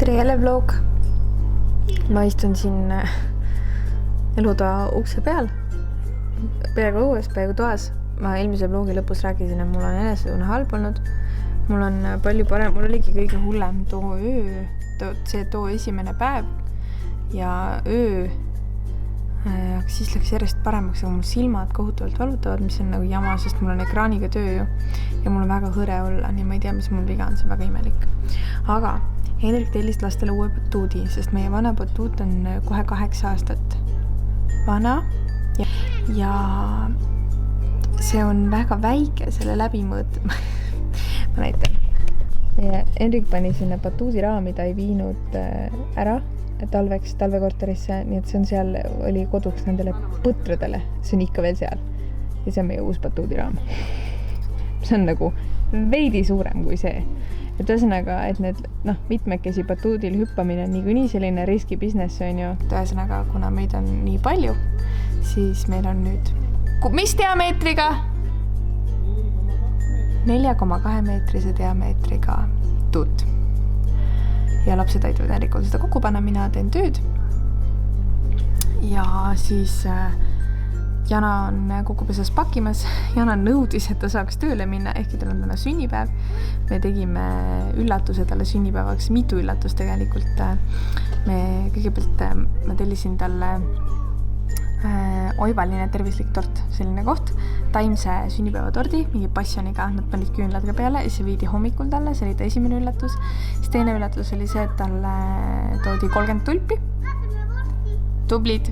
tere jälle vlog. Ma istun siin elutoa ukse peal, peaaegu õues, peaaegu toas. Ma eelmise vlogi lõpus rääkisin, et mul on enesetunne halb olnud. Mul on palju parem, mul oligi kõige hullem too öö, too esimene päev ja öö. Siis läks järjest paremaks, aga mul silmad kohutavalt valutavad, mis on nagu jama, sest mul on ekraaniga töö ju ja mul on väga hõre olla, nii ma ei tea, mis mul viga on, see on väga imelik. Aga Hendrik tellis lastele uue batuudi, sest meie vana batuut on kohe 8 aastat vana ja see on väga väike, selle läbimõõt. Ma näitan. Hendrik pani sinna batuudi raami, ta ei viinud ära talveks, talvekorterisse, nii et see on seal, oli koduks nendele põtradele, see on ikka veel seal ja see on meie uus batuudiraam. See on nagu veidi suurem kui see, et ühesõnaga, et need mitmekesi batuudil hüppamine on niikuinii selline riski business on ju. Ühesõnaga, kuna meid on nii palju, siis meil on nüüd mis diameetriga? 4,2 meetrise diameetriga tuut. Ja lapsed aitavad Hendrikul seda kokku panna, mina teen tööd. Ja siis Jana on kokupesas pakkimas. Jana nõudis, et ta saaks tööle minna, ehkki tal on täna sünnipäev. Me tegime üllatuse talle sünnipäevaks, mitu üllatust tegelikult. Kõigepealt ma tellisin talle oivaline tervislik tort, selline koht, taimse sünnipäevatordi, mingi passioniga, nad panid küünlad ka peale ja see viidi hommikul talle, see oli ta esimene üllatus. Siis teine üllatus oli see, et talle toodi 30 tulpi, tublid,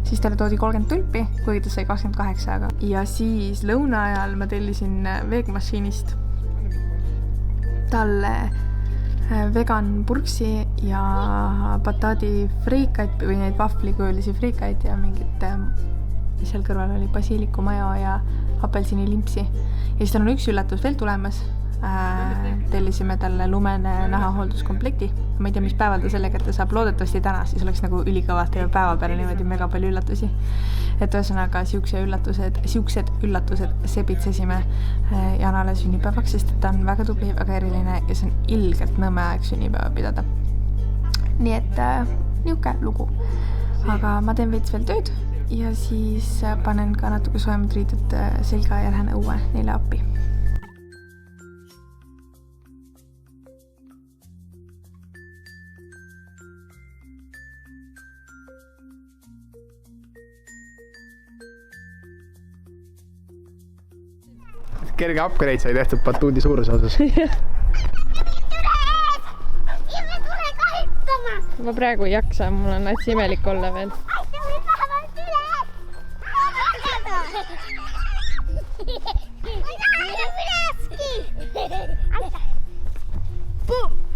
siis talle toodi 30 tulpi, kuigi ta sai 28, aga ja siis lõuna ajal ma tellisin veegmašiinist talle vegan purksi ja bataadi friikaid või neid vahvlikujulisi friikaid ja mingit, mis seal kõrval oli, basiiliku majo ja apelsini limpsi. Ja siis tal on üks üllatus veel tulemas. Tellisime talle lumene nahahoolduskomplekti. Ma ei tea, mis päeval ta selle kätte saab, loodetavasti täna, siis oleks nagu ülikõva teeme päeva peale niimoodi mega palju üllatusi. Et ühesõnaga siuksed üllatused sebitsesime Janale sünnipäevaks, sest ta on väga tubli, väga eriline ja see on ilgelt nõme aeg sünnipäeva pidada. Nii et niuke lugu. Aga ma teen veits veel tööd ja siis panen ka natuke soojemad riidud selga ja lähen õue neile appi. Kerge upgrade sai tehtud batuudi suuruse osas. Ma praegu ei jaksa, mul on näitsi imelik olla veel.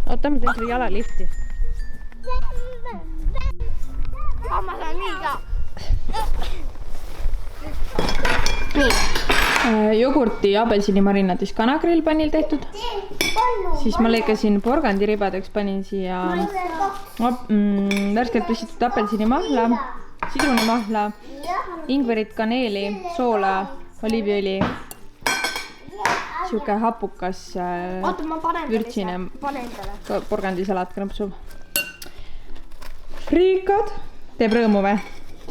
Oota, ma teen selle jalalifti. Ma saan nii ka. Nii. Jogurti apelsini marinaadis kanagrill panil tehtud. Siis ma lõikasin porgandiribadeks, panin siia värskelt püstitud apelsini mahla, sidrunimahla, ingverit, kaneeli, soola, oliiviõli, siuke hapukas vürtsine porgandisalat krõmpsu. Riikad, teeb rõõmu või?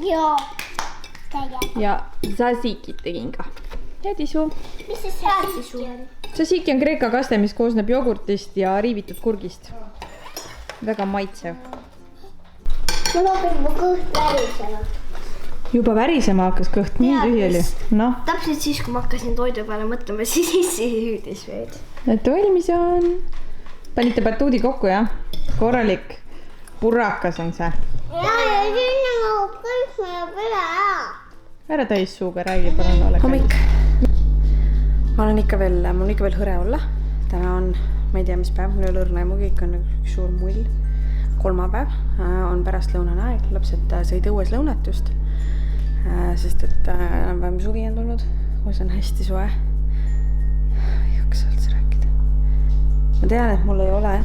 Joo. Ja tzatzikit tegin ka. Ja tisu. Mis see tisu? Tzatziki on kreeka kaste, mis koosneb jogurtist ja riivitud kurgist. Väga maitsev. Mul hakkas mu kõht värisema. Juba värisema hakkas kõht, nii tühi oli. No. Täpselt siis, kui ma hakkasin toidu peale mõtlema, siis hüüdis veid. Et valmis on. Panite batuudi kokku, jah? Korralik purrakas on see. Ja sinna ma kõik meie pere ära. Ära täis suuga, räägi palun ole. Hommik. Mul on ikka veel hõre olla. Täna on, ma ei tea, mis päev, mul ei ole õrna ja kõik on üks suur mull. Kolmapäev on pärast lõunane aeg. Lapsed sõid õues lõunat just, sest et enam-vähem suvi on tulnud. Õues on hästi soe. Ei hakka üldse rääkida. Ma tean, et mul ei ole.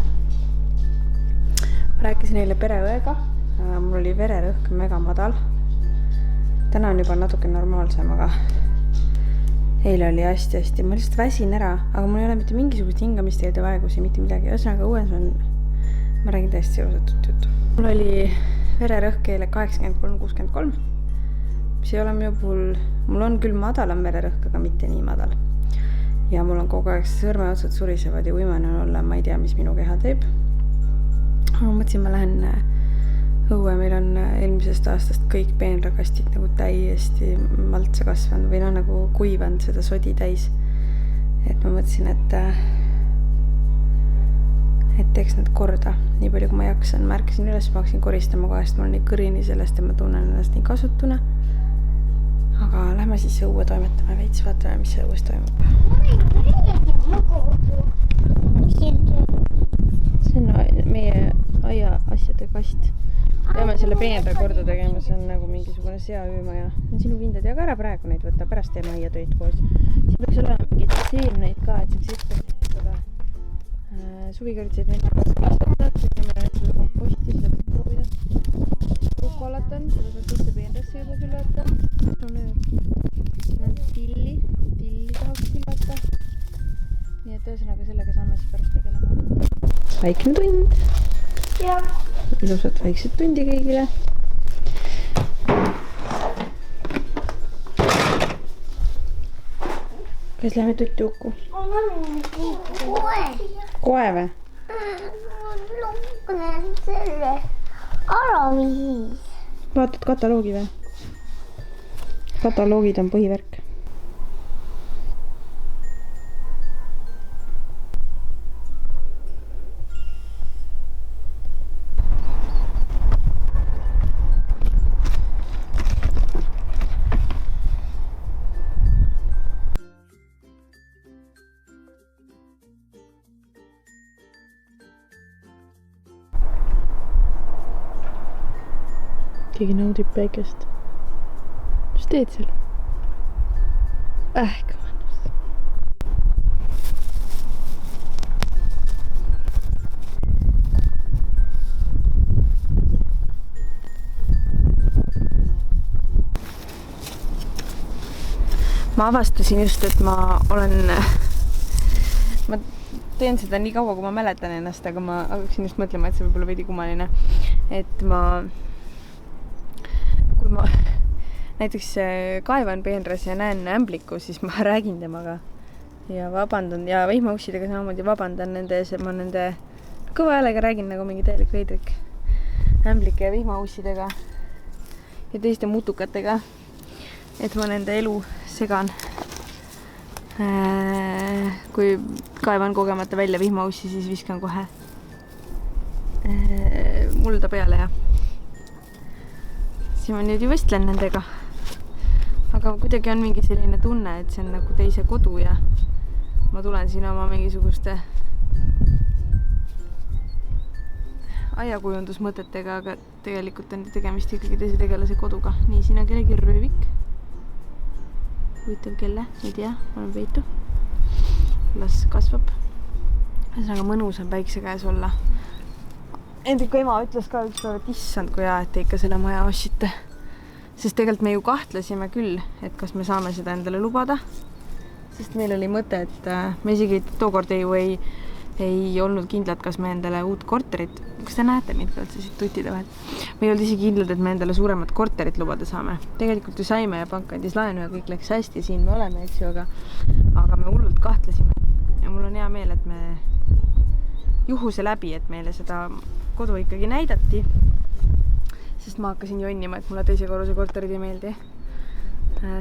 Ma rääkisin eile pereõega. Mul oli vererõhk mega madal. Täna on juba natuke normaalsem, aga eile oli hästi, ma lihtsalt väsin ära, aga mul ei ole mitte mingisugust hingamist ja vaegusi, mitte midagi. Ühesõnaga õues on ma räägin täiesti ilusatut juttu. Mul oli vererõhk eile 83-63, mis ei ole minu puhul, mul on küll madalam vererõhk, aga mitte nii madal. Ja mul on kogu aeg sõrmeotsad surisevad ja uimane on olla, ma ei tea, mis minu keha teeb. Ma mõtlesin, ma lähen õue, meil on eelmisest aastast kõik peenrakastid nagu täiesti maltsa kasvanud või nagu kuivanud seda sodi täis. Et ma mõtlesin, et teeks need korda nii palju, kui ma jaksan. Märkasin üles, ma hakkasin koristama kohest, mul on nii kõrini sellest, et ma tunnen ennast nii kasutuna. Aga lähme siis õue toimetame veits, vaatame, mis õues toimub. See on meie aia asjade kast. Peame selle peenra korda tegema, see on nagu mingisugune seaüümaja. Sinu kindad jaga ära praegu neid võtta, pärast teeme aia töid koos. Siin peaks olema mingid seemneid ka, et saaks eksperdistada. Suvikõrdseid neid kasvatada, tegeme seda komposti, seda võiks proovida. Rukolat on, seda saab sisse peenrasse juba külvata. Tilli tahaks külvata. Nii et ühesõnaga sellega saame siis pärast tegelema. Vaikne tund. Ja. Ilusat väikset tundi kõigile. Kas lähme tutti ukku? Koe või? Luknen selle karaviis. Vaatad kataloogi või? Kataloogid on põhivärk. Keegi naudib päikest. Mis teed seal? Kui mõnus. Ma avastasin just, et ma teen seda nii kaua, kui ma mäletan ennast, aga ma hakkasin just mõtlema, et see võib olla veidi kummaline. Et kui ma näiteks kaevan peenras ja näen ämbliku, siis ma räägin temaga ja vabandan ja vihmaussidega samamoodi vabandan nende ees, et ma nende kõva häälega räägin nagu mingi täielik veidrik ämblike ja vihmaussidega ja teiste mutukatega, et ma nende elu segan. Kui kaevan kogemata välja vihmaussi, siis viskan kohe mulda peale ja siis ma nüüd ju vestlen nendega. Aga kuidagi on mingi selline tunne, et see on nagu teise kodu ja ma tulen siin oma mingisuguste aiakujundusmõtetega, aga tegelikult on tegemist ikkagi teise tegelase koduga. Nii, siin on kellegi röövik. Huvitav kelle, ei tea, olen peitu. Las kasvab. Ühesõnaga mõnus on päikse käes olla. Endiko ema ütles ka üks päev, et issand, kui hea, et te ikka selle maja ostsite. Sest tegelikult me ju kahtlesime küll, et kas me saame seda endale lubada. Sest meil oli mõte, et me isegi tookord ei olnud kindlad, kas me endale uut korterit, kas te näete mind üldse siit tutide vahel? Me ei olnud isegi kindlad, et me endale suuremat korterit lubada saame. Tegelikult ju saime ja pank andis laenu ja kõik läks hästi, siin me oleme, eks ju, aga me hullult kahtlesime. Ja mul on hea meel, et me juhuse läbi, et meile seda kodu ikkagi näidati, sest ma hakkasin jonnima, et mulle teise korruse korterid ei meeldi,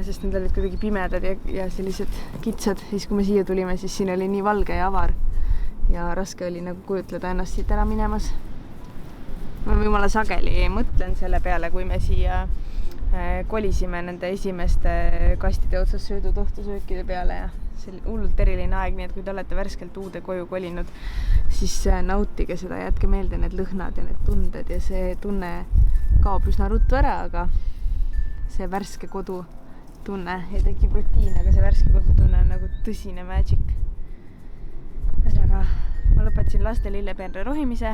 sest need olid kuidagi pimedad ja sellised kitsad. Siis kui me siia tulime, siis siin oli nii valge ja avar ja raske oli nagu kujutleda ennast siit ära minemas. Ma jumala sageli mõtlen selle peale, kui me siia kolisime nende esimeste kastide otsas söödud ohtusöökide peale ja see oli hullult eriline aeg, nii et kui te olete värskelt uude koju kolinud, siis nautige seda, jätke meelde need lõhnad ja need tunded ja see tunne kaob üsna ruttu ära, aga see värske kodu tunne ja tekib rutiin, aga see värske kodu tunne on nagu tõsine magic. Ühesõnaga, ma lõpetasin laste lillepeenra rohimise,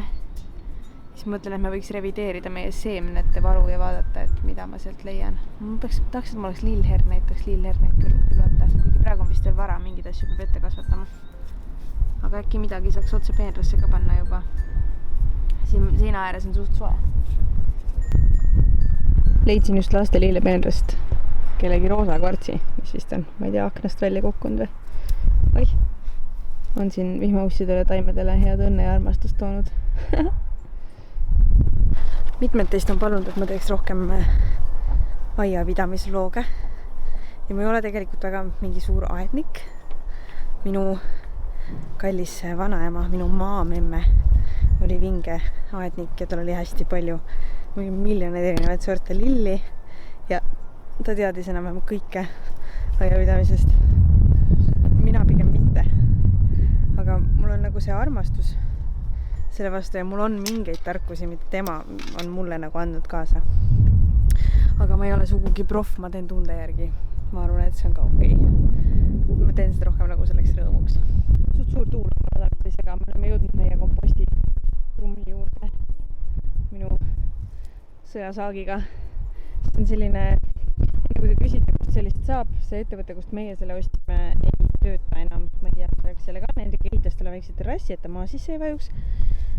siis mõtlen, et me võiks revideerida meie seemnete varu ja vaadata, et mida ma sealt leian. Ma tahaks, et ma oleks lillherneid, külvata. Kuigi praegu on vist veel vara, mingid asju peab ette kasvatama. Aga äkki midagi saaks otse peenrasse ka panna juba. siin seina ääres on suht soe. Leidsin just laste lillepeenrast kellegi roosa kvartsi, mis vist on, ma ei tea, aknast välja kukkunud või? Oih, on siin vihmaussidele, taimedele head õnne ja armastust toonud. Mitmed teist on palunud, et ma teeks rohkem aiapidamisvlooge. Ja ma ei ole tegelikult väga mingi suur aednik. Minu kallis vanaema, minu maamemme oli vinge aednik ja tal oli hästi palju miljoneid erinevaid sorte lilli ja ta teadis enam-vähem kõike aiapidamisest. Mina pigem mitte. Aga mul on nagu see armastus selle vastu ja mul on mingeid tarkusi, mida tema on mulle nagu andnud kaasa. Aga ma ei ole sugugi proff, ma teen tunde järgi. Ma arvan, et see on ka okei. Ma teen seda rohkem nagu selleks rõõmuks. Suur tuul on aga me oleme jõudnud meie komposti rummi juurde minu sõjasaagiga. See on selline, kui te küsite, kust sellist saab, see ettevõte, kust meie selle ostime, ei tööta enam. Ma ei tea, sellega on Hendrik ehitas talle väikse terrassi, et ta maa sisse ei vajuks.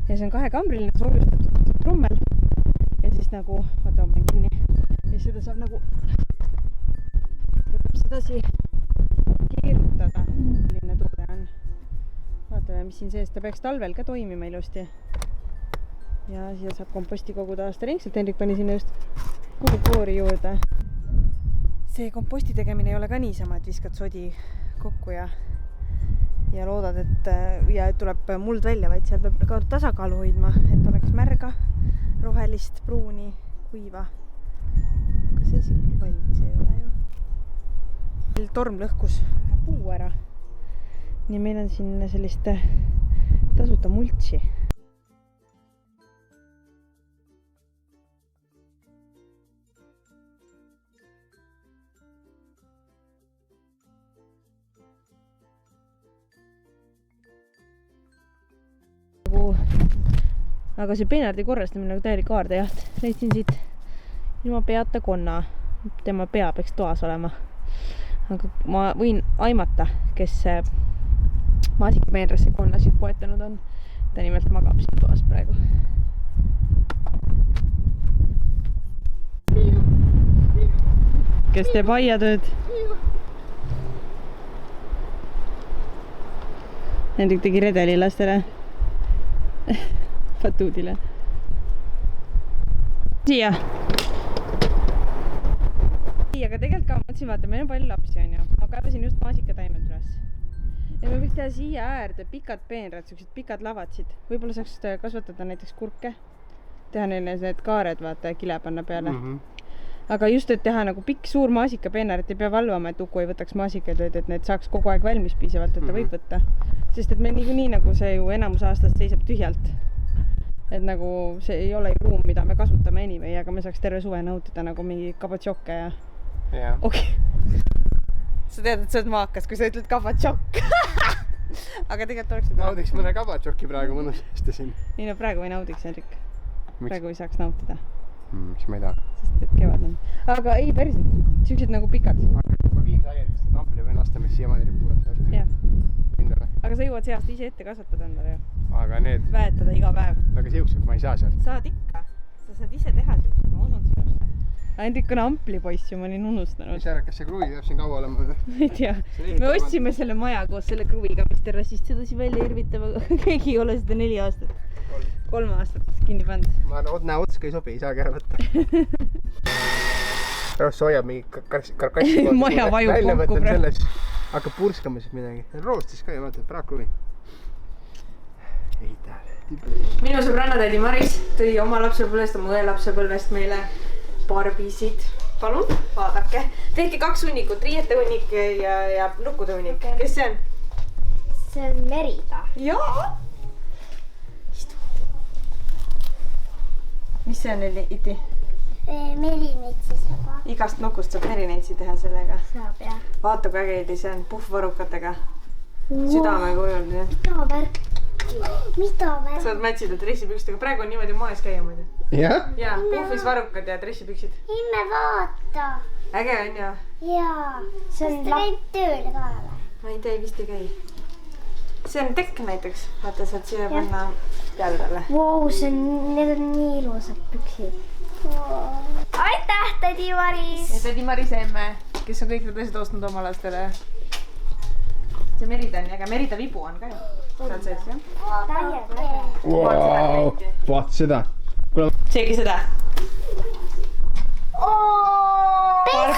Ja see on 2-kambriline soojustatud trummel. Ja siis nagu, vaata, ma panen kinni. Ja seda saab nagu sedasi keerutada. Milline tuule on. Vaatame, mis siin sees. Ta peaks talvel ka toimima ilusti. Ja siia saab komposti koguda aasta ringselt. Hendrik pani sinna just kuukoori juurde. See komposti tegemine ei ole ka niisama, et viskad sodi kokku ja loodad, et tuleb muld välja, vaid seal peab ka tasakaalu hoidma, et oleks märga, rohelist, pruuni, kuiva. Aga see siin valmis ei ole ju. Torm lõhkus ühe puu ära. Nii meil on siin sellist tasuta multsi. Aga see peenardi korrastamine nagu täielik kaardejaht. Leidsin siit ilma peata konna. Tema pea peaks toas olema. Aga ma võin aimata, kes maasikapeenrasse konna siit poetanud on. Ta nimelt magab siin toas praegu. Kes teeb aiatööd? Hendrik tegi redeli lastele. Fatuudile. Siia. Aga tegelikult ka mõtlesin, vaata, meil on palju lapsi, on ju. Ma kaevasin just maasikataimed üles. Ja me võiks teha siia äärde pikad peenrad, sellised pikad lavadsid. Võib-olla saaks kasvatada näiteks kurke. Teha neile need kaared, vaata, kile panna peale. Aga just, et teha nagu pikk suur maasikapeenar, et ei pea valvama, et Uku ei võtaks maasikaid, et need saaks kogu aeg valmis piisavalt, et ta võib võtta. Sest et meil nii nagu see ju enamus aastast seisab tühjalt. Et nagu see ei ole ruum, mida me kasutame anyway, aga me saaks terve suve nautida nagu mingi kabatšokke ja... Jah. Okei. Sa tead, et sa oled maakas, kui sa ütled kabatšokk. Aga tegelikult oleks seda... Naudiks mõne kabatšokki praegu mõnusasti siin. Ei no praegu ei naudiks, Hendrik. Praegu ei saaks nautida. Mis ma ei taha. Sest et kevad on. Aga ei, päriselt. Siuksed nagu pikad. Ma viimse agendist, et ampli või laste, mis siiamaani ripuvad. Jah. Hindale. Aga sa jõuad seast ise ette kasvatada endale ju. Aga need... Väetada iga päev. Aga siuksed ma ei saa sealt. Saad ikka. Sa saad ise teha siuksed, ma usun sinusse. Hendrik on amplipoiss ju, ma olin unustanud. Mis ära, kas see kruvi peab siin kaua olema? Ei tea. Me ostsime selle maja koos selle kruviga, mis terrassist sedasi välja irvitab, aga keegi ei ole seda 4 aastat. 3 aastat kinni pand. Ma näe otska ei sobi, ei saagi ära võtta. Roos hoiab mingi karkassi maja vajub kokku praegu. Hakkab purskama siis midagi. Roostis ka ju, vaata, praakruvi. Ei tähele. Minu sõbrannatädi Maris tõi oma lapsepõlvest, oma õe lapsepõlvest meile barbisid. Palun, vaadake. Tehke 2 hunnikut, riiete hunnik ja nukkude hunnik. Okay. Kes see on? See on Merida. Jaa! Istu. Mis see on, Iti? Merineitsi saab. Igast nukust saab merineitsi teha sellega. Saab, jah. Vaata, kui äge see on puhvvarrukatega. Südame kujul. Mida värk? Mida värk? Saad mätsida dressipükstega. Praegu on niimoodi moes käia muidu. Jah? Jaa, puhvis varrukad ja dressipüksid. Imme vaata. Äge on ju? Jaa. See on käib tööle ka või? Ma ei tea, vist ei käi. see on tekk näiteks. Vaata, saad siia panna peale talle. Vau, need on nii ilusad püksid. Aitäh, tädi Maris! Ja tädi Marise emme, kes on kõik need asjad ostnud oma lastele. See Merida on äge. Merida vibu on ka ju. Seal sees, jah? Wow, vaata seda. Seegi seda.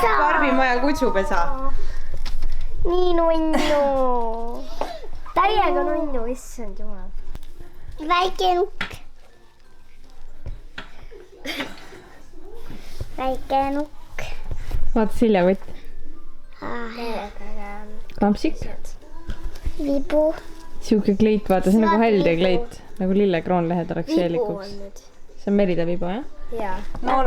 Barbimaja kutsupesa. Nii nunnu. Täiega nunnu, issand jumal. Väike nukk. Väike nukk. Vaata siljakott. Kampsik. Vibu. Siuke kleit, vaata, see on nagu hälde kleit. Nagu lillekroonlehed oleks seelikuks. See on Merida vibu, jah? Jaa. No.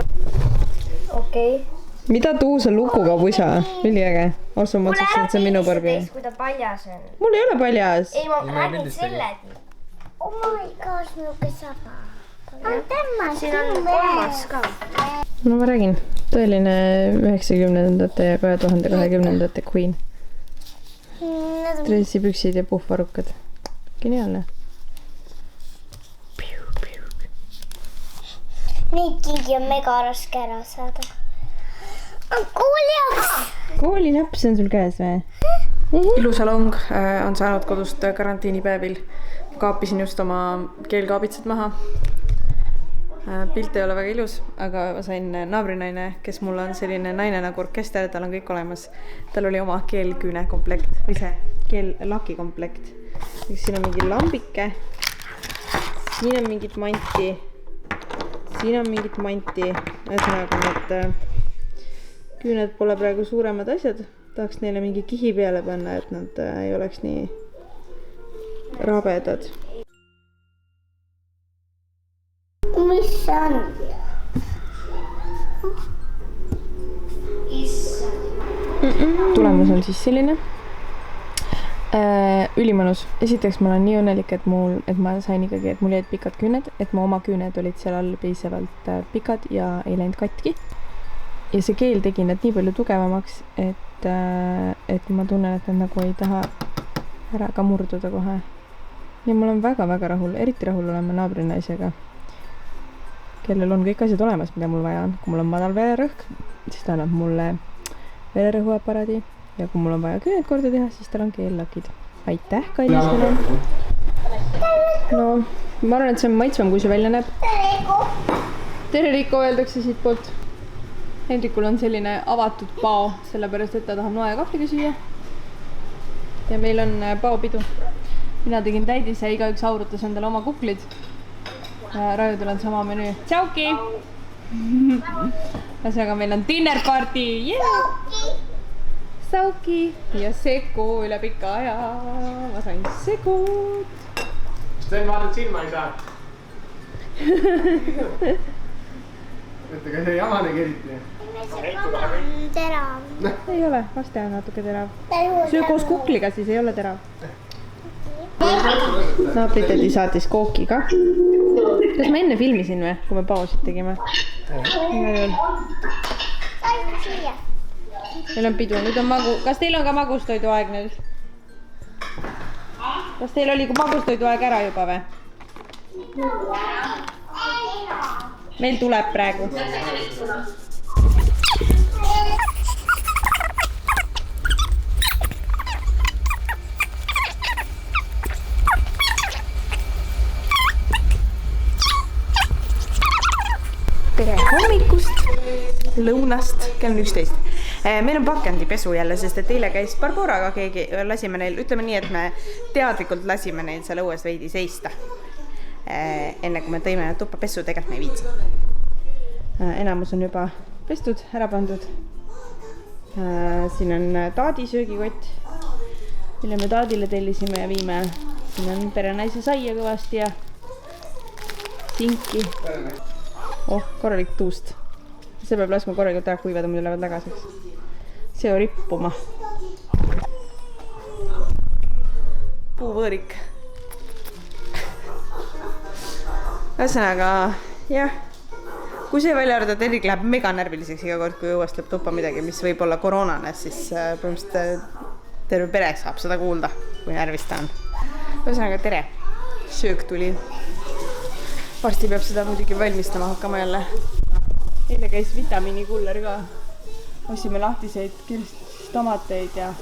Okei. Mida tuus on lukuga pusa? Üliäge. Osu, ma otsustasin, et see on minu Barbi. Kui ta paljas on. Mul ei ole paljas. Ei, ma räägin sellegi. Oh my gosh, minuke saba. Siin on kolmas ka. No ma räägin. Tõeline 90ndate ja 2020ndate queen. Dressipüksid ja puhvarukad. Geniaalne. Neid kingi on mega raske ära saada. Koolinäpp, see on sul käes või? Ilusalong on saanud kodust karantiinipäevil. Kaapisin just oma keelkaabitsad maha. Pilt ei ole väga ilus, aga ma sain naabrinaine, kes mul on selline naine nagu orkester, tal on kõik olemas. Tal oli oma keelküüne komplekt või see keellaki komplekt. Siin on mingi lambike. Siin on mingit manti. Siin on mingit manti. Ühesõnaga, need küüned pole praegu suuremad asjad. Tahaks neile mingi kihi peale panna, et nad ei oleks nii rabedad. Mis see on? Tulemus on siis selline. Ülimõnus. Esiteks ma olen nii õnnelik, et ma sain ikkagi, et mul jäid pikad küüned, et mu oma küüned olid seal all piisavalt pikad ja ei läinud katki. Ja see keel tegi nad nii palju tugevamaks, et ma tunnen, et nad nagu ei taha ära ka murduda kohe. Ja mul on väga-väga rahul, eriti rahul olema naabrinaisega, kellel on kõik asjad olemas, mida mul vaja on. Kui mul on madal vererõhk, siis ta annab mulle vererõhuaparaadi ja kui mul on vaja küüned korda teha, siis tal on keellakid. Aitäh, kallistele! No, ma arvan, et see on maitsvam, kui see välja näeb. Tere, Riiko, öeldakse siit poolt. Hendrikul on selline avatud pao, sellepärast, et ta tahab noa ja kahvliga süüa. Ja meil on paopidu. Mina tegin täidis ja igaüks aurutas endale oma kuklid. Rajudel on sama menüü. Tšauki! Ühesõnaga meil on dinner party! Sauki! Ja segu üle pika aja. Ma sain segud. Sten, vaatad silma ei saa. Ette ka see jamanegi eriti. Terav. Ei ole, vaste on natuke terav. Söö koos kukliga, siis ei ole terav. Naabritedi saatis kooki ka. Kas ma enne filmisin või, kui me pausid tegime? Meil on pidu, nüüd on Kas teil on ka magustoidu aeg nüüd? Kas teil oli magustoidu aeg ära juba või? Meil tuleb praegu. Tere hommikust, lõunast, kell on 11. Meil on pakendipesu jälle, sest et eile käis Barboraga keegi, lasime neil, ütleme nii, et me teadlikult lasime neil seal õues veidi seista. Enne kui me tõime need tuppa pesu, tegelikult me ei viitsi. Enamus on juba pestud, ära pandud. Siin on taadi söögikott, mille me taadile tellisime ja viime. Siin on perenaise saia kõvasti ja sinki. Korralik tuust. See peab laskma korralikult ära kuivada, muidu lähevad lägaseks. See on rippuma. Puuvõõrik. Ühesõnaga, jah. Kui see välja arvata, et Erik läheb mega närviliseks iga kord, kui õuest läheb tuppa midagi, mis võib olla koroonane, siis põhimõtteliselt terve pere saab seda kuulda, kui närvis ta on. Ühesõnaga, tere. Söök tuli. Varsti peab seda muidugi valmistama hakkama jälle. Eile käis vitamiinikuller ka. Ostsime lahtiseid kirstomateid ja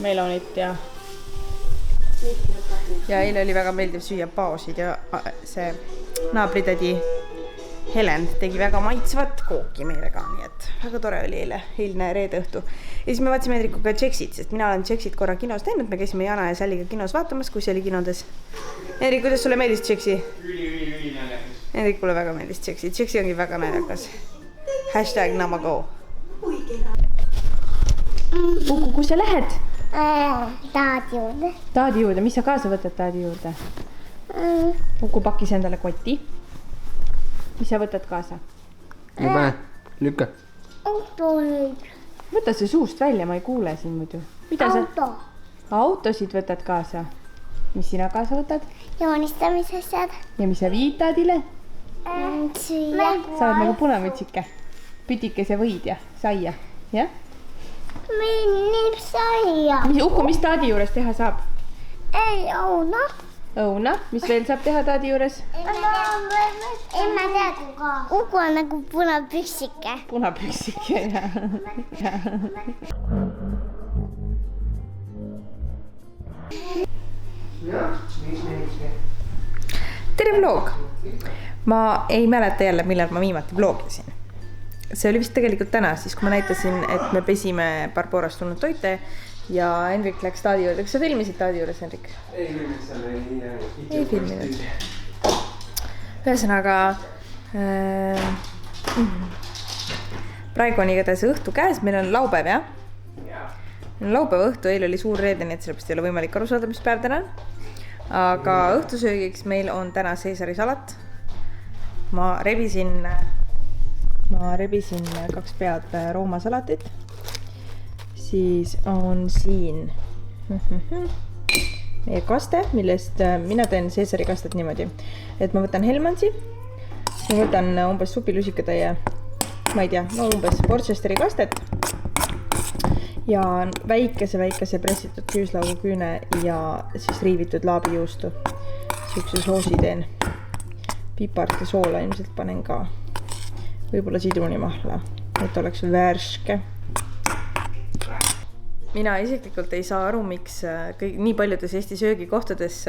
melonit ja eile oli väga meeldiv süüa paosid ja see naabritädi Helen tegi väga maitsvat kooki meile ka, nii et väga tore oli eilne reede õhtu. Ja siis me vaatasime Hendrikuga Jacksit, sest mina olen Jacksit korra kinos teinud, me käisime Jana ja Salliga kinos vaatamas, kui see oli kinodes. Hendrik, kuidas sulle meeldis Jaksi? Üli naljakas. Hendrikule väga meeldis Jaksi, Jaksi ongi väga naljakas. #namago. Uku, kus sa lähed? Taadi juurde. Taadi juurde, mis sa kaasa võtad Taadi juurde? Uku pakkis endale koti. Mis sa võtad kaasa? No pane, lükka. Võta see suust välja, ma ei kuule siin muidu. Auto. Autosid võtad kaasa. Mis sina kaasa võtad? Joonistamisasjad. Ja mis sa viid Taadile? Süüa. Sa oled nagu punamütsike. Pütikese võid ja saia. Ja? Minnib saia. Uku, mis Taadi juures teha saab? Ei, õuna. Õuna. Mis veel saab teha Taadi juures? Ei, ma tead. Uku on nagu punapüksike. Punapüksike, Tere vlog! Ma ei mäleta jälle, millal ma viimati vlogisin. See oli vist tegelikult täna, siis kui ma näitasin, et me pesime Barbarast tulnud toite ja Hendrik läks Taadi juurde. Kas sa filmisid Taadi juures, Hendrik? Ei filminud selle. Ei filminud. Ühesõnaga, praegu on igatahes õhtu käes, meil on laupäev, jah? Laupäeva õhtu, eile oli suur reede, nii et sellepärast ei ole võimalik aru saada, mis päev täna on. Aga õhtusöögiks meil on täna Caesari salat. Ma rebisin 2 pead Rooma salatit. Siis on siin meie kaste, millest mina teen Caesari kastet niimoodi, et ma võtan Helmansi, ma võtan umbes supilusikatäie, ma ei tea, no umbes Worcesteri kastet ja väikese pressitud küüslaugu küüne ja siis riivitud laabijuustu. Siukse soosi teen. Pipart ja soola ilmselt panen ka. Võib-olla sidrunimahla, et oleks värske. Mina isiklikult ei saa aru, miks nii paljudes Eesti söögikohtades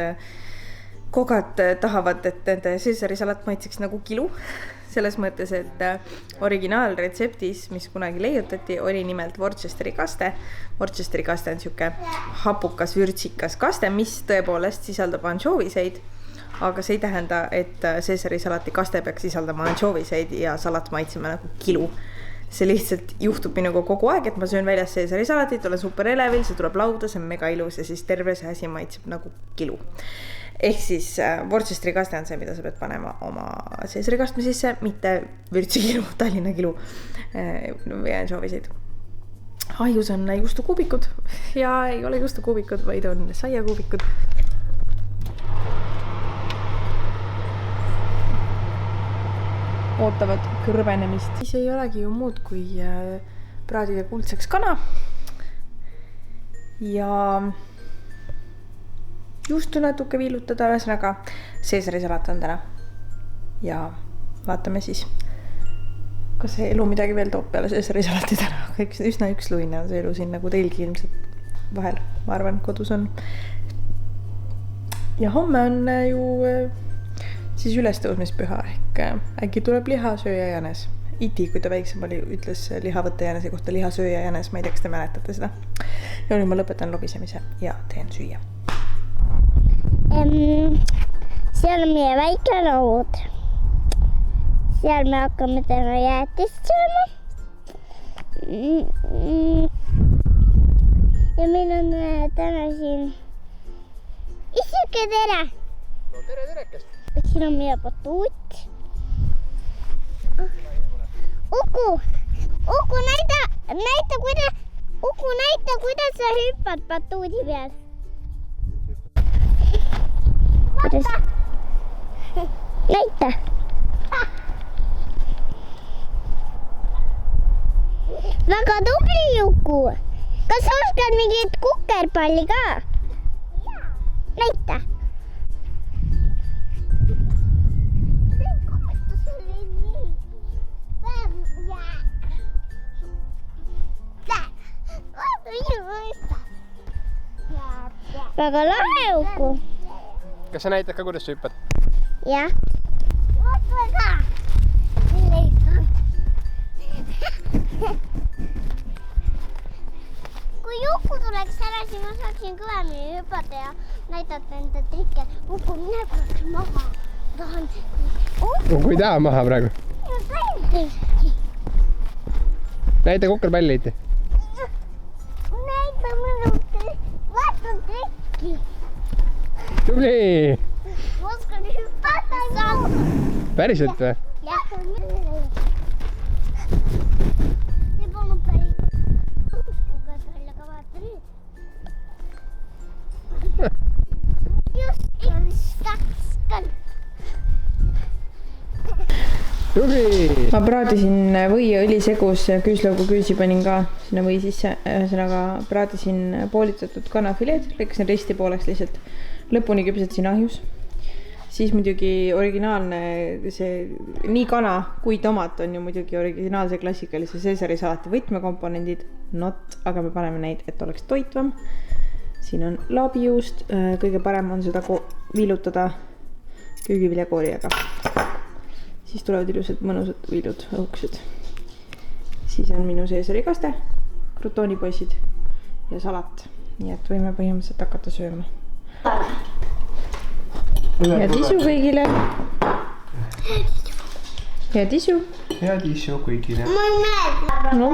kogad tahavad, et nende Caesari salat maitseks nagu kilu. Selles mõttes, et originaalretseptis, mis kunagi leiutati, oli nimelt Worcesteri kaste. Worcesteri kaste on siuke hapukas, vürtsikas kaste, mis tõepoolest sisaldab anšooviseid. Aga see ei tähenda, et Caesari salati kaste peaks sisaldama anšooviseid ja salat maitsema nagu kilu. See lihtsalt juhtub minuga kogu aeg, et ma söön väljas Caesari salatit, olen super elevil, see tuleb lauda, see on mega ilus ja siis terve see asi maitseb nagu kilu. Ehk siis Worcesteri kaste on see, mida sa pead panema oma Caesari kastme sisse, mitte vürtsikilu, Tallinna kilu või anšooviseid. Ahjus on juustukuubikud ja ei ole juustukuubikud, vaid on saiakuubikud. Ootavad kõrvenemist. Siis ei olegi ju muud kui praadida kuldseks kana ja juustu natuke viilutada, ühesõnaga Caesari salat on täna ja vaatame siis, kas see elu midagi veel toob peale Caesari salati täna. Üsna üksluine on see elu siin, nagu teilgi ilmselt vahel, ma arvan, kodus on. Ja homme on ju siis ülestõusmispüha ehk äkki tuleb lihasööja jänes. Iti, kui ta väiksem oli, ütles lihavõtte jänese kohta lihasööja jänes, ma ei tea, kas te mäletate seda. Ja nüüd ma lõpetan lobisemise ja teen süüa. Seal on meie väike laud. Seal me hakkame täna jäätist sööma. Ja meil on täna siin issuke tere. No tere terekest. Siin on meie batuut. Uku, näita, kuidas sa hüppad batuudi peal. Näita. Väga tubli, Uku. Kas sa oskad mingit kukerpalli ka? Näita. väga lahe Uku. Kas sa näitad ka, kuidas sa hüppad? Jah. Vaata ka. Kui Uku tuleks ära, siis ma saaksin kõvemini hüpata ja näidata enda trikke. Uku, mine praegu maha. Tahan... Uku ei taha maha praegu. Ma sain trikke. Näita kukerpalli ette. Näita minu trikki. Vaata trikki. Tubli! Ma oskan hüpata. Päriselt või? Jah. See polnud päris. Uskuga välja ka vaata nüüd. Just takskal. Tubli! ma praadisin või õlisegus küüslaugu küüsi panin ka sinna või sisse. Ühesõnaga praadisin poolitatud kanafileed, lõikasin risti pooleks lihtsalt. Lõpuni küpsetasin ahjus. Siis muidugi originaalne see nii kana kui tomat on ju muidugi originaalse klassikalise Caesari salati võtmekomponendid. Not, aga me paneme neid, et oleks toitvam. Siin on laabijuust. Kõige parem on seda viilutada köögiviljakoorijaga. Siis tulevad ilusad mõnusad viilud, õhukesed. Siis on minu Caesari kaste, krutoonipoisid ja salat. Nii et võime põhimõtteliselt hakata sööma. Head isu kõigile. Head isu. Head isu kõigile. Ma ei näe. No.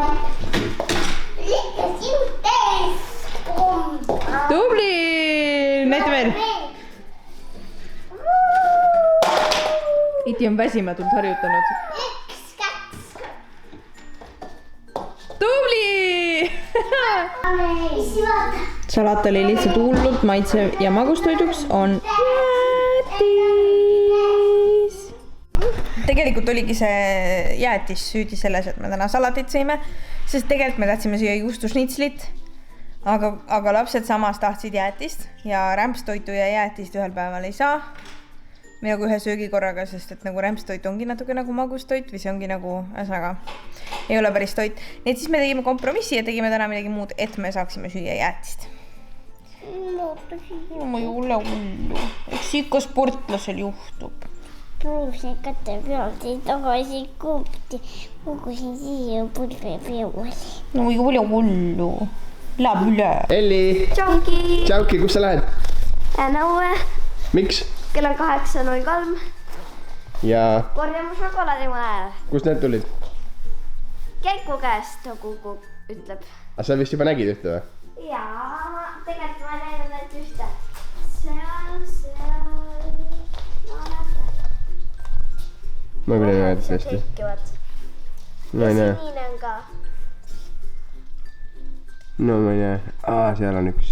Likka sinu tees. Tubli! Näita veel. Iti on väsimatult harjutanud. 1, 2. Tubli! Salat oli lihtsalt hullult maitsev ja magustoiduks on jäätis. Tegelikult oligi see jäätis süüdi selles, et me täna salatit sõime, sest tegelikult me tahtsime süüa juustušnitslit, aga lapsed samas tahtsid jäätist ja rämpstoitu ja jäätist ühel päeval ei saa. Me nagu ühe söögikorraga, sest et nagu rämpstoit ongi natuke nagu magustoit või see ongi nagu, ühesõnaga ei ole päris toit. Nii et siis me tegime kompromissi ja tegime täna midagi muud, et me saaksime süüa jäätist. Ma ei ole hullu. Eks ikka sportlasel juhtub. Pruusin kätte pealt tagasi kuupti. Kukusin siia pulve peale. No ei ole hullu. Läheb üle. Elli! Tšauki! Tšauki, kus sa lähed? Nõue, Miks? kell on 8:03. Ja Korjame šokolaadimaja. kust need tulid? Käiku käest, nagu ütleb. Aga sa vist juba nägid ühte või? Jaa, tegelikult ma ei näinud neid ühte. Seal. No näete. Ma küll ei näe tõesti. Kõikivad. Ma ei näe. Sinine on ka. No ma ei näe. Seal on üks.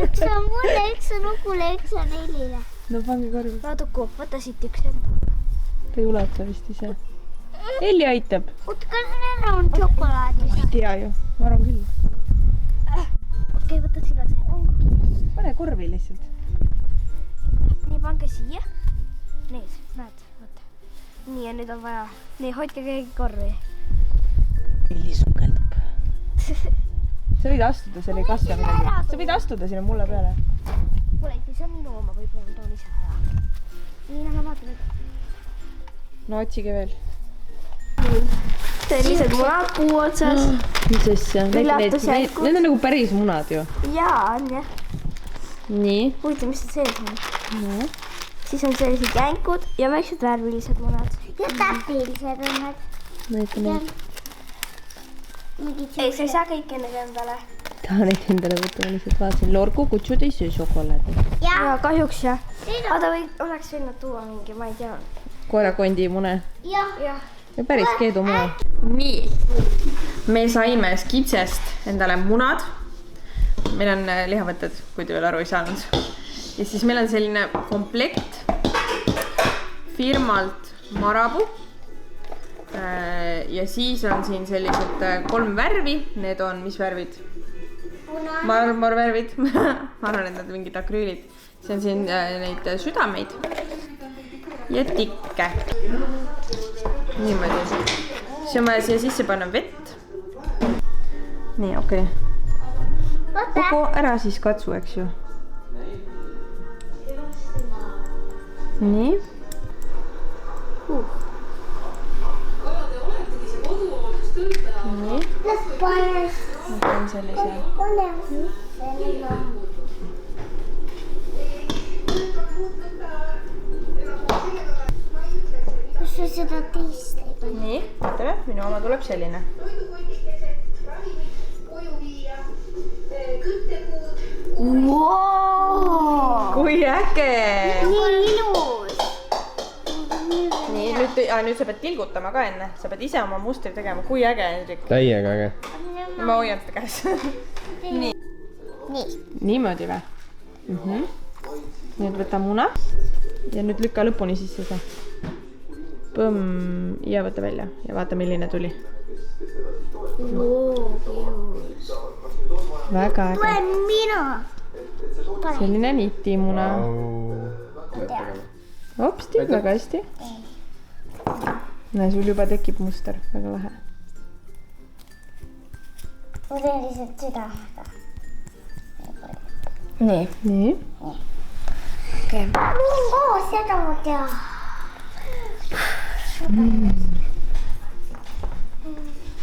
Üks on mulle, üks on Ukule, üks on Elile. No pange korvi. Vaatuku, võta siit üks. Ta ei ulata vist ise. Elli aitab. Oot, kas need on šokolaadis? Ei tea ju. Ma arvan küll. Okei, võta sina see. Pane korvi lihtsalt. Nii, pange siia. Need, näed, vaata. Nii, ja nüüd on vaja. Nii, hoidke keegi korvi. Elli sukeldub. Sa võid astuda, seal ei kasva midagi. Sa võid astuda sinna mulle peale. Kuule, kui see on minu oma, võib-olla ma toon ise ära. Nii, lähme vaata nüüd. No otsige veel. See on lihtsalt mul akuu otsas. mis asja? Üllatusjänkud. Need on nagu päris munad ju. Jaa, on jah. Nii. Huvitav, mis see sees on? No. Siis on sellised jänkud ja väiksed värvilised munad. Ja täpilised on need. Näita neid. Ei, sa ei saa kõiki neid endale. Tahan neid endale võtta, ma lihtsalt vaatasin. Lorgu kutsud ei söö šokolaadi. Jaa, kahjuks jah. Aga oleks võinud tuua mingi, ma ei tea. Koerakondi mune. Jah. Ja päris keedu mune. Nii. Me saime Skitsest endale munad. Meil on lihavõtted, kui te veel aru ei saanud. Ja siis meil on selline komplekt firmalt Marabu. Ja siis on siin sellised 3 värvi. Need on, mis värvid? Marmorvärvid. Ma arvan, et need on mingid akrüülid. See on siin neid südameid. Ja tikke. Niimoodi. See on vaja siia sisse panna vett. Nii, okei. Koko ära siis katsu, eks ju. Nii. Nii. Nüüd on sellise. Kus sa seda teist ei pane? Nii, vaatame, minu oma tuleb selline. Wow! Kui äge! Nii ilus! Nii, nüüd sa pead tilgutama ka enne. Sa peed ise oma mustri tegema. Kui äge, Hendrik. Täiega äge. Ma hoian seda käes. Nii. Niimoodi või? Nüüd võta muna. Ja nüüd lükka lõpuni sisse see. Põmm. Ja võta välja. Ja vaata, milline tuli. Väga äge. Tule mina! Selline nitimuna. Hopsti, väga hästi. Näe, sul juba tekib muster. Väga lahe. Ma teen lihtsalt südamega. Nii. Nii. Okei. Seda ma tean.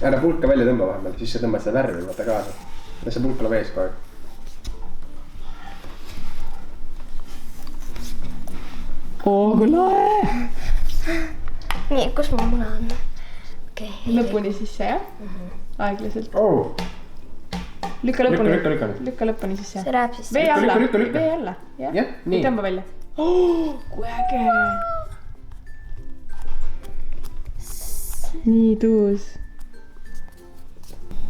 Ära pulka välja tõmba vahepeal, siis sa tõmbad seda värvi, vaata kaasa. Ja see pulk tuleb ees kogu aeg. Oo, kui lahe! Nii, kus mu muna on? Okei. Lõpuni sisse, jah? Aeglaselt. Oh. Lükka lõpuni. Lükka lõpuni sisse. See läheb siis. Vee alla. Lükka. Vee alla. Jah, nii. Tõmba välja. Oh, kui äge! Nii tuus.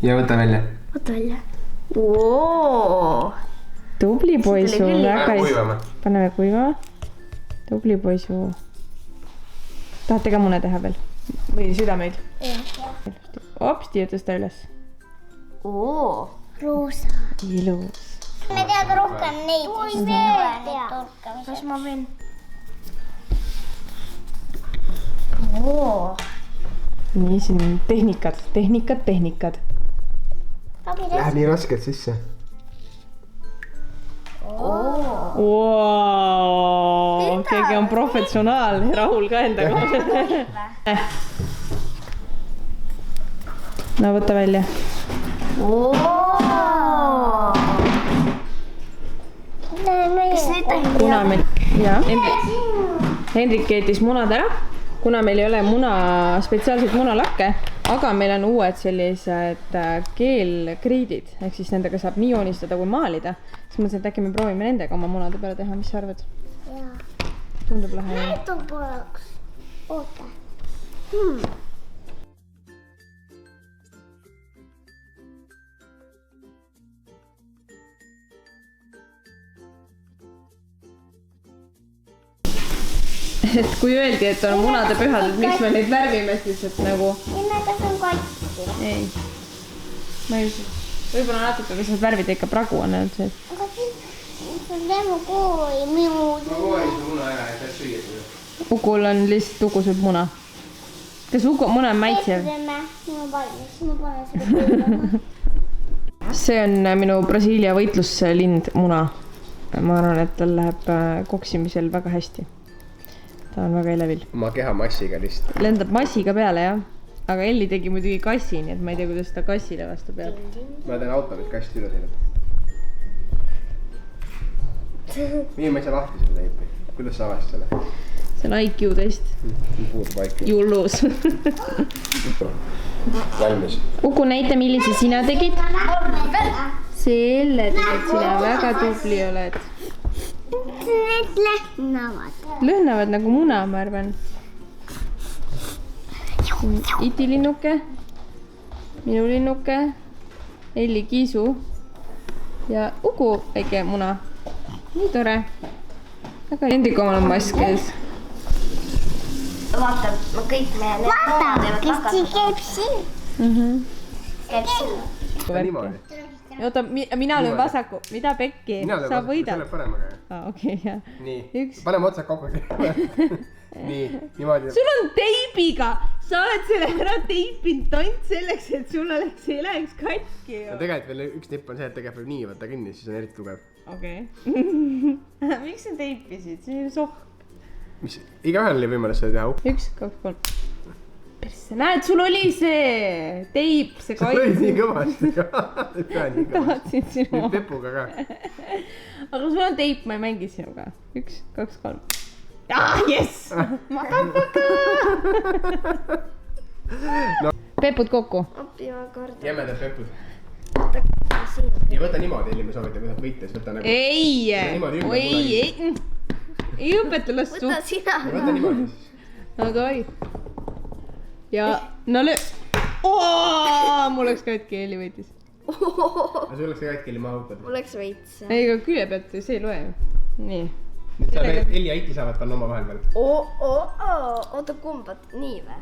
Ja võta välja. Võta välja. Oo! Tubli poisu. Kuivama. Paneme kuivama. Tubli poisu. Tahate ka mune teha veel? Või südameid? Hopsti ja tõsta üles. Oo! Roosa. Ilus. Me tead rohkem neid. Oi, need. Kas ma võin? Oo! Nii, siin on tehnikad. Läheb nii raskelt sisse. Wow, keegi on professionaal, Rahul ka endaga. No võta välja. Kas nüüd ta Kuna meil, jah, Hendrik keetis munad ära, kuna meil ei ole spetsiaalseid munalakke, aga meil on uued sellised keelkriidid, ehk siis nendega saab nii joonistada kui maalida. Siis mõtlesin, et äkki me proovime nendega oma munade peale teha, mis sa arvad? Tundub lahe. Näitu poleks. Oota. Et kui öeldi, et on munade pühad, et miks me neid värvime, siis et nagu... Nimega on katsi. Ei. Ma ei usu. Võib-olla natuke, aga see värvide ikka pragu on ainult see. Aga siis on tema kooli minu... Ma koolin su muna ära, et süüa seda. Ukul on lihtsalt ukusub muna. Kas muna on maitsev? Ma panen seda. See on minu Brasiilia võitluslind muna. Ma arvan, et tal läheb koksimisel väga hästi. Ta on väga elevil. Oma keha massiga lihtsalt. Lendab massiga peale, jah. aga Elli tegi muidugi kassi, nii et ma ei tea, kuidas ta kassile vastu peab. Ma teen auto nüüd kast üle sõidab. Nii ma ei saa lahti seda teipi. Kuidas sa avast selle? See on IQ test. Puudub IQ. Jullus. Valmis. Uku, näita, millise sina tegid. Selle tegid sina, väga tubli oled. Need lõhnavad. Lõhnavad nagu muna, ma arvan. Iti linnuke, minu linnuke, Elli kiisu ja Uku väike muna. Nii tore. Aga Hendrikomal on mask ees. Vaata, ma kõik meie need loomad teevad Kes see käib siin? Käib siin. Niimoodi. Oota, mina löön vasaku. Mida pekki? Sa võidad. Sa lööb paremaga. Okei, jah. Nii. Üks. Paneme otsad kokku. Nii, niimoodi. Sul on teibiga. Sa oled selle ära teipinud ainult selleks, et sul oleks, ei läheks katki. No tegelikult veel üks nipp on see, et tegelikult võib nii võtta kinni, siis on eriti tugev. Okei. Miks sa teipisid? See on sohk. Mis, igaühel oli võimalus seda teha. 1, 2, 3. Persse, näed, sul oli see teip, see Sa lõid nii kõvasti ka. Tahtsin sinu. Nüüd pepuga ka. Aga sul on teip, ma ei mängi sinuga. 1, 2, 3. Jess! Motherfucker! Pepud kokku. Appi ma kordan. Jämedad pepud. Siin. Ja võta niimoodi, Elli, me soovitame, kuidas võita, siis võta nagu... Ei! Niimoodi ümber Ei! Ei õpeta lastu. Võta sina. Võta niimoodi siis. No toi. Ja no löö. Mul läks katki, Elli võitis. Aga sul oleks ka katki, Elli, ma hukad. Mul läks veits. Ei, aga külje pealt see ei loe ju. Nii. Nüüd sa Elli ja Iti saavad panna oma vahel veel. Oota, kumbad? Nii või?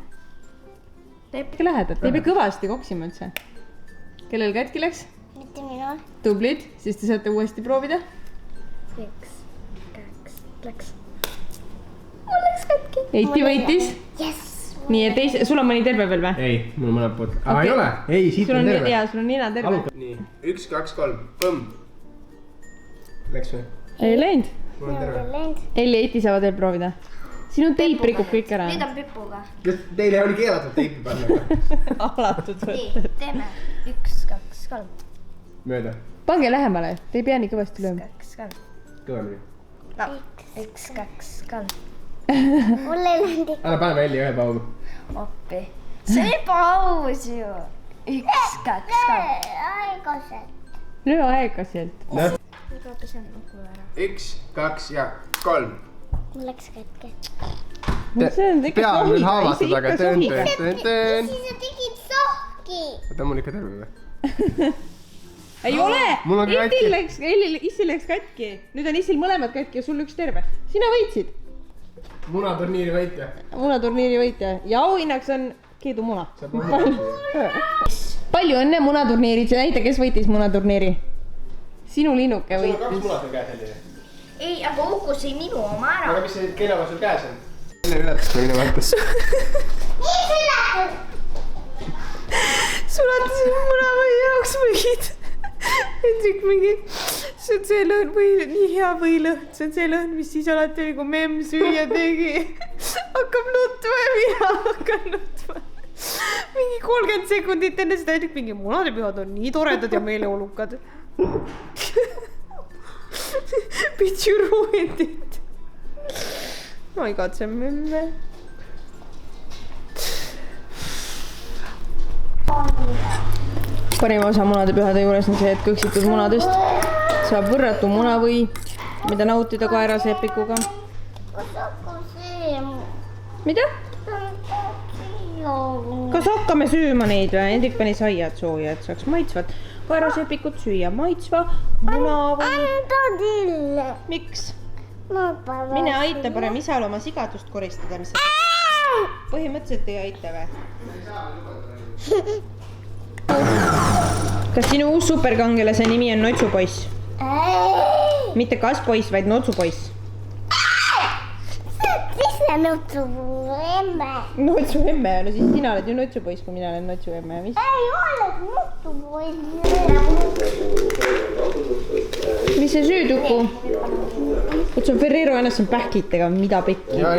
Ikka lähedalt, ei pea kõvasti koksima üldse. Kellel katki läks? Mitte minul. Tublid, siis te saate uuesti proovida. 1, 2, läks. Mul läks katki. Eiti võitis. Jess. Nii, ja teise, sul on mõni terve veel või? Ei, mul mõned pood. Aga ei ole. Ei, siit on terve. Jaa, sul on nina terve. Nii, 1, 2, 3, põmm. Läks või? Ei läinud. Mul on terve. Elli ja Eiti saavad veel proovida. Sinu teip rikub kõik ära. Nüüd on pipuga. Teile oli keelatud teipi panna. Alatud Nii, võtta. teeme. 1, 2, 3. Mööda. Pange lähemale, te ei pea nii kõvasti lööma. 2, 3. Kõvemini. No, 1, 2, 3. Mul ei läinud ikka. Anna paneme Elli ühe paugu. Appi. See oli paus ju. 1, 2, 3. Aeglaselt. Löö aeglaselt. Näe. Nüüd see on nuku ära. 1, 2 ja 3. Mul läks katki. See on ikka Pea on veel sohiga, haavatud, aga ikka tön, sohiga. tön, tön. Siis sa tegid sohki. Oota, mul ikka terve või? Ei ole! Mul on ka katki. Itil läks, Issil läks katki. Nüüd on Issil mõlemad katki ja sul üks terve. Sina võitsid. Munaturniiri võitja. Munaturniiri võitja. Ja auhinnaks on keedumuna. Saab muna. Palju õnne munaturniirid. Näita, kes võitis munaturniiri. Sinu linnuke sul on 2 võitis. munad veel käes, Elli. Ei, aga Uku sai minu oma ära. Aga mis see kellava sul käes on? Elli ületas, kui minu vaatas. Nii sületud. Sulatasin munavõi jaoks võid. Hendrik mingi, see on see lõhn või nii hea võilõhn. See on see lõhn, mis siis alati oli, kui memm süüa tegi. Hakkab nutma ja mina hakkan nutma. Mingi 30 sekundit enne seda Hendrik mingi munadepühad on nii toredad ja meeleolukad. Bitch you ruined it. Ma ei katse memme. Parim osa munadepühade juures on see, et kõksitud munadest saab võrratu munavõi, mida nautida kaerasepikuga. Mida? Kas hakkame sööma neid või? Hendrik pani saiad sooja, et saaks maitsvat kaerasepikut süüa. Maitsva munavõi. Anda tille. Miks? Mine aita parem isal oma sigadust koristada, mis sa põhimõtteliselt ei aita või? Kas sinu uus superkangelase nimi on Notsupoiss? Mitte kaspoiss, vaid Notsupoiss. Mis see nutsu emme? Notsu emme, no siis sina oled ju Notsupoiss, kui mina olen Notsu emme. Ei ole nutsu poiss. Mis sa süüd, Uku? Kutsun Ferrero ennast on pähkitega, mida pekki? Ja.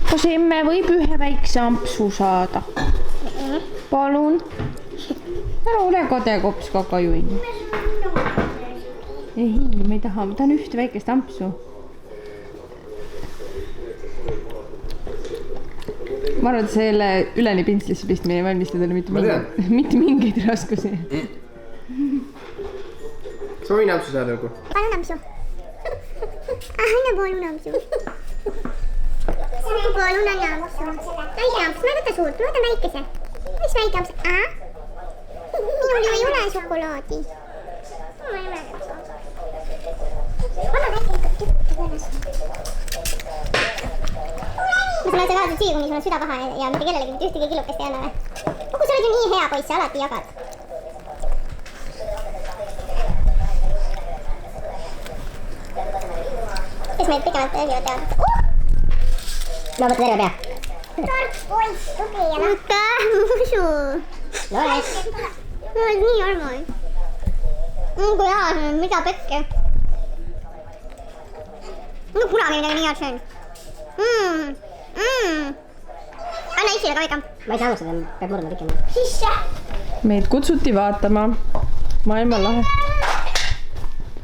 kas emme võib ühe väikse ampsu saada? Palun. Ära ole kade kops kakajuin. Ei, ma ei taha, ma tahan ühte väikest ampsu. Ma arvan, et selle üleni pintslisse pistmine ei valmista talle mitte mingeid raskusi. Soovin ampsu saada nagu? Palun ampsu. Anna palun ampsu. Palun anna ampsu. Väike amps, ma ei võta suurt, ma võtan väikese. Mis väike amps? Minul ju ei ole šokolaadi. Ma ei ole anna väike tükk sellest. Ma saan öelda kaasa siia, kui sul on süda paha ja mitte kellelegi mitte ühtegi kilukest ei anna või? Kuku, sa oled ju nii hea poiss, sa alati jagad. Kes meid pikemalt öögivad teavad? Ma võtan terve pea. Tark poiss, tubli ja nahka. Musu. Loes. Ma olen nii armui. Kui hea see on, mida pekki. Ma kunagi midagi nii head söön. Anna Ixile ka väikam. Ma ei saa alustada, peab murdma pikemalt. Sisse. Meid kutsuti vaatama maailma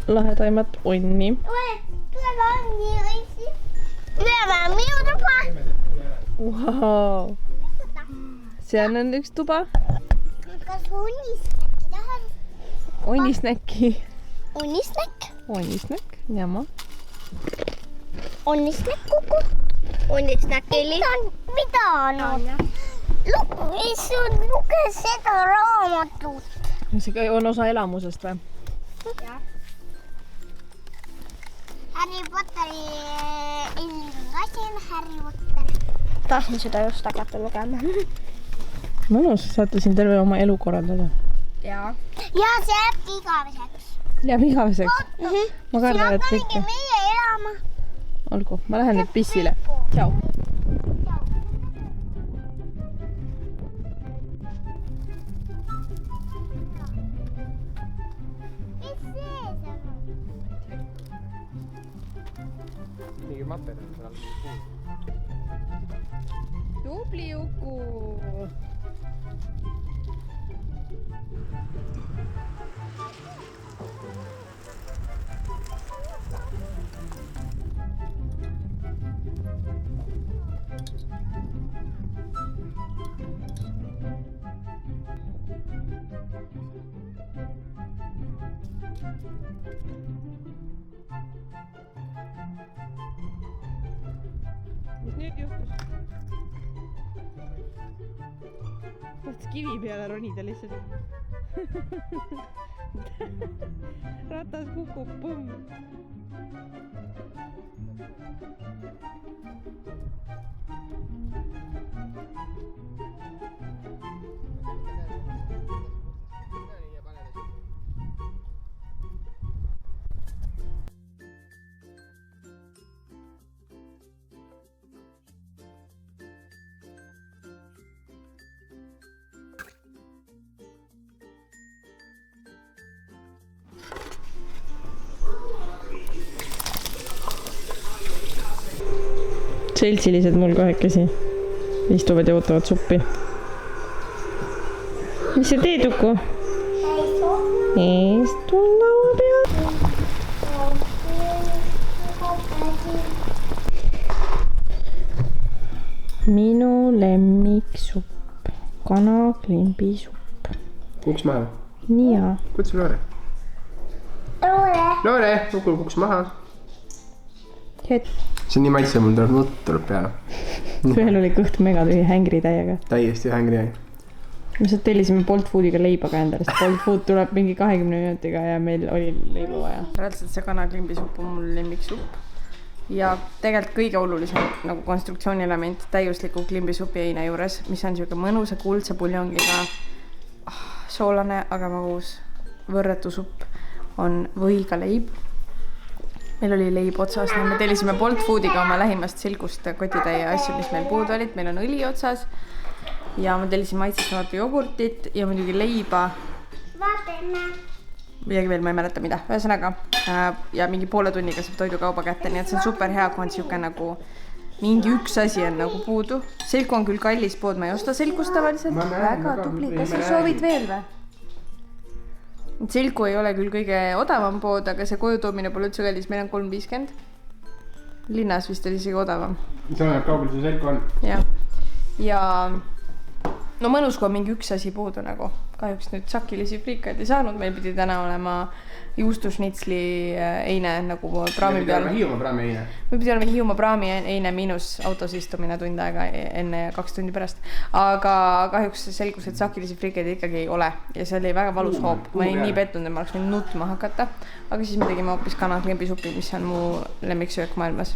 lahedaimat onni. Tuleme onni õisi. Tuleme minu tuba. Wow. Seal on üks tuba. Kas onnisnäkki tahad? Onnisnäkki. Onnisnäkk? Onnisnäkk, jama. Onnisnäkk, Kuku? Onnisnäkkili. Mida on? Luge seda raamatut. See on osa elamusest või? Jah. Harry Potteri esimene asi on Harry Potter. Tahtsin seda just hakata lugema. Mõnus, saate siin terve oma elu korraldada. Ja see jääbki igaveseks. Jääb igaveseks? Ma kardan, et siin ikka. hakkamegi meie elama. Olgu, ma lähen nüüd pissile. Tšau. Mis see on? Mingi materjal seal. Tubli Uku. Mis nüüd juhtus? Tahtis kivi peale ronida lihtsalt. Ratas kukub, põmm. Seltsilised mul kahekesi istuvad ja ootavad suppi. Mis sa teed, Uku? Istun laua peal. Minu lemmiksupp. Kanaklimbisupp. Kuks maha. Nii hea. Kutsu Loore. Loore, Ukul kuks maha. See on nii maitse, mul tuleb nutt tuleb peale. Ühel oli kõht megatühi hängritäiega. Täiesti hängri jäi. Me sealt tellisime Bolt Foodiga leiba ka endale, sest Bolt Food tuleb mingi 20 minutiga ja meil oli leiba vaja. Reaalselt see kanaklimbisupp on mul lemmiksupp. Ja tegelikult kõige olulisem nagu konstruktsiooni-element täiusliku klimbisupi heina juures, mis on siuke mõnusa kuldse puljongiga soolane, aga magus võrretu supp on võiga leib. Meil oli leib otsas, me tellisime Bolt Foodiga oma lähimast silgust kotitäie asju, mis meil puudu olid. Meil on õli otsas ja ma tellisin maitsestamatu jogurtit ja muidugi leiba. midagi veel, ma ei mäleta mida, ühesõnaga ja mingi poole tunniga saab toidukauba kätte, nii et see on super hea, kui on siuke nagu mingi üks asi on nagu puudu. Selku on küll kallis pood, ma ei osta Selkust tavaliselt. Väga tubli, kas sa soovid veel või? Selku ei ole küll kõige odavam pood, aga see koju toomine pole üldse kallis, meil on 3,50. Linnas vist oli isegi odavam. See on kaugel see Selku on. Ja no mõnus, kui on mingi üks asi puudu nagu. Kahjuks nüüd sakilisi friikaid ei saanud, meil pidi täna olema juustusnitsli eine nagu praami peal. Me pidi olema Hiiumaa praami eine. Me pidi olema Hiiumaa praami eine miinus autos istumine tund aega enne ja 2 tundi pärast. Aga kahjuks selgus, et sakilisi friikaid ikkagi ei ole ja see oli väga valus hoop. Ma olin nii pettunud, et ma oleks võinud nutma hakata. Aga siis me tegime hoopis kanaklempisuppi, mis on mu lemmiksöök maailmas.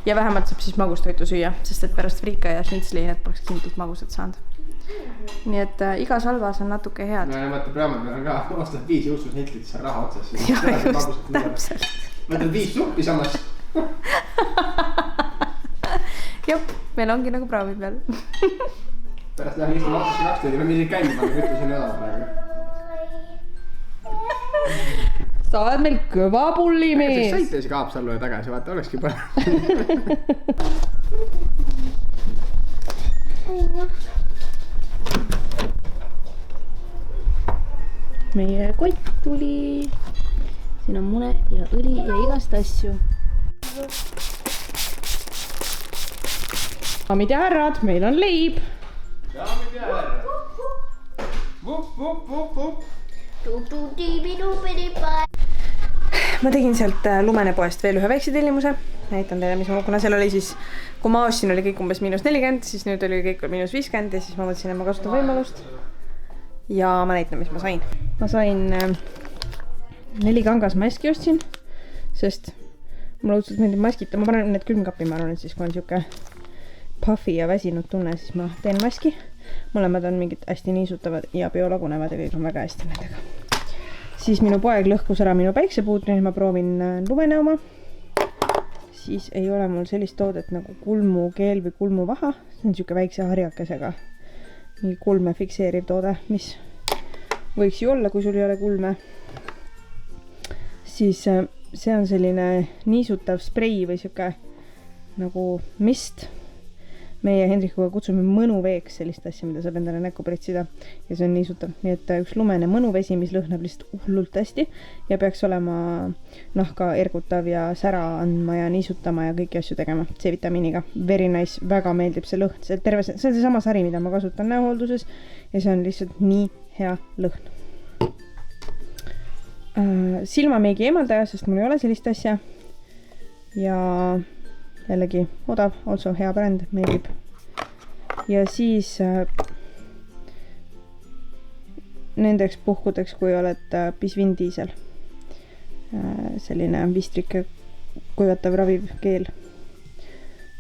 Ja vähemalt saab siis magustoitu süüa, sest et pärast friika ja šnitzli need poleks kindlalt magusad saanud. Nii et iga salvas on natuke head. No ja mõtleb praamad on ka ostad 5 juustusnitlit, see on raha otsas. Ja just, täpselt. Mõtled 5 suppi samas. Jop, meil ongi nagu praami peal. Pärast lähen istun autosse 2 tundi, ma isegi käima, ma kütlusin öda praegu. Sa oled meil kõva pullimees. Sõita isegi Haapsallu ja tagasi, vaata, olekski parem. Meie kott tuli, siin on mune ja õli ja igast asju. Daamid ja härrad, meil on leib. Daamid ja härrad. Vup, vup, vup, vup. Ma tegin sealt Lumenepoest veel ühe väikse tellimuse. Näitan teile, mis ma, kuna seal oli siis, kui ma ostsin, oli kõik umbes -40, siis nüüd oli kõik -50 ja siis ma mõtlesin, et ma kasutan võimalust. Ja ma näitan, mis ma sain. Ma sain 4 kangasmaski ostsin, sest mulle õudselt meeldib maskita. Ma panen need külmkappi, ma arvan, et siis kui on siuke puffy ja väsinud tunne, siis ma teen maski. Mõlemad on mingid hästi niisutavad ja biolagunevad ja kõik on väga hästi nendega. Siis minu poeg lõhkus ära minu päiksepuutri, nüüd ma proovin Lumene oma. Siis ei ole mul sellist toodet nagu kulmukeel või kulmuvaha. See on siuke väikse harjakesega. Mingi kulme fikseeriv toode, mis võiks ju olla, kui sul ei ole kulme. Siis see on selline niisutav sprei või siuke nagu mist. Meie Hendrikuga kutsume mõnuveeks sellist asja, mida saab endale näkku pritsida ja see on niisutav. Nii et üks Lumene mõnuvesi, mis lõhnab lihtsalt hullult hästi ja peaks olema nahka ergutav ja sära andma ja niisutama ja kõiki asju tegema C-vitamiiniga. Very nice, väga meeldib see lõhn. See on seesama sari, mida ma kasutan näohoolduses ja see on lihtsalt nii hea lõhn. Silmameigi eemaldaja, sest mul ei ole sellist asja ja jällegi odav, also hea bränd, meeldib. Ja siis nendeks puhkudeks, kui oled pisvindiisel. Selline vistrike kuivatav raviv keel.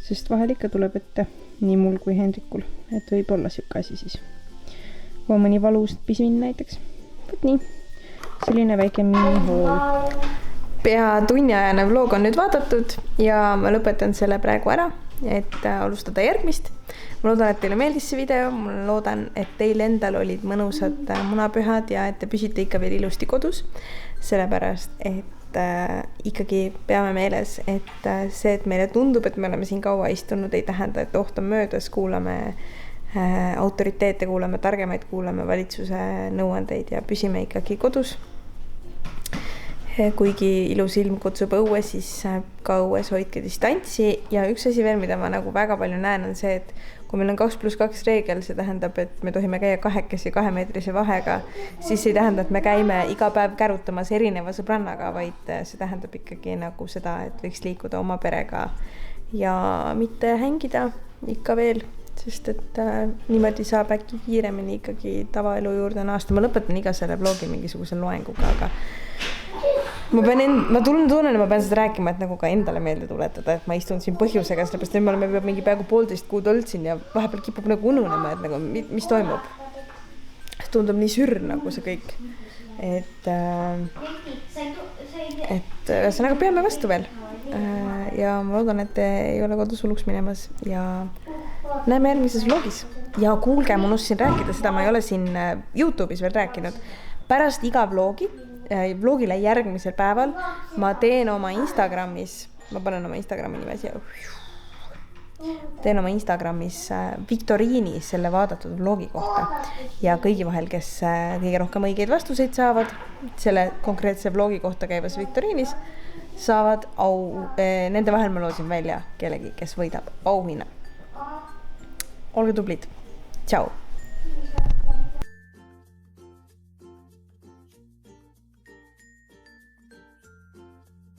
Sest vahel ikka tuleb ette nii mul kui Hendrikul, et võib olla siuke asi siis. Kui on mõni valus pisvind näiteks. Võt nii, selline väike minihool. Pea tunniajane vlog on nüüd vaadatud ja ma lõpetan selle praegu ära, et alustada järgmist. Ma loodan, et teile meeldis see video. Ma loodan, et teil endal olid mõnusad munapühad ja et te püsite ikka veel ilusti kodus. Sellepärast, et ikkagi peame meeles, et see, et meile tundub, et me oleme siin kaua istunud, ei tähenda, et oht on möödas. Kuulame autoriteete, kuulame targemaid, kuulame valitsuse nõuandeid ja püsime ikkagi kodus. Kuigi ilus ilm kutsub õue, siis ka õues hoidke distantsi ja üks asi veel, mida ma nagu väga palju näen, on see, et kui meil on 2+2 reegel, see tähendab, et me tohime käia 2 meetrise vahega, siis ei tähenda, et me käime iga päev kärutamas erineva sõbrannaga, vaid see tähendab ikkagi nagu seda, et võiks liikuda oma perega ja mitte hängida ikka veel, sest et niimoodi saab äkki kiiremini ikkagi tavaelu juurde naasta. Ma lõpetan iga selle vlogi mingisuguse loenguga, aga ma tunnen, et ma pean seda rääkima, et nagu ka endale meelde tuletada, et ma istun siin põhjusega, sellepärast et me oleme mingi peaaegu 1,5 kuud olnud siin ja vahepeal kipub nagu ununema, et nagu mis toimub. Tundub nii sürr nagu see kõik. Et ühesõnaga peame vastu veel. Ja ma loodan, et ei ole kodus hulluks minemas ja näeme järgmises vlogis. Ja kuulge, ma unustasin rääkida seda, ma ei ole siin YouTube'is veel rääkinud. pärast iga vlogile järgmisel päeval ma teen oma Instagramis, ma panen oma Instagrami nime siia, teen oma Instagramis viktoriini selle vaadatud vlogi kohta ja kõigi vahel, kes kõige rohkem õigeid vastuseid saavad selle konkreetse vlogi kohta käivas viktoriinis, saavad nende vahel ma loosin välja kellegi, kes võidab auhinna. Olge tublid. Tšau!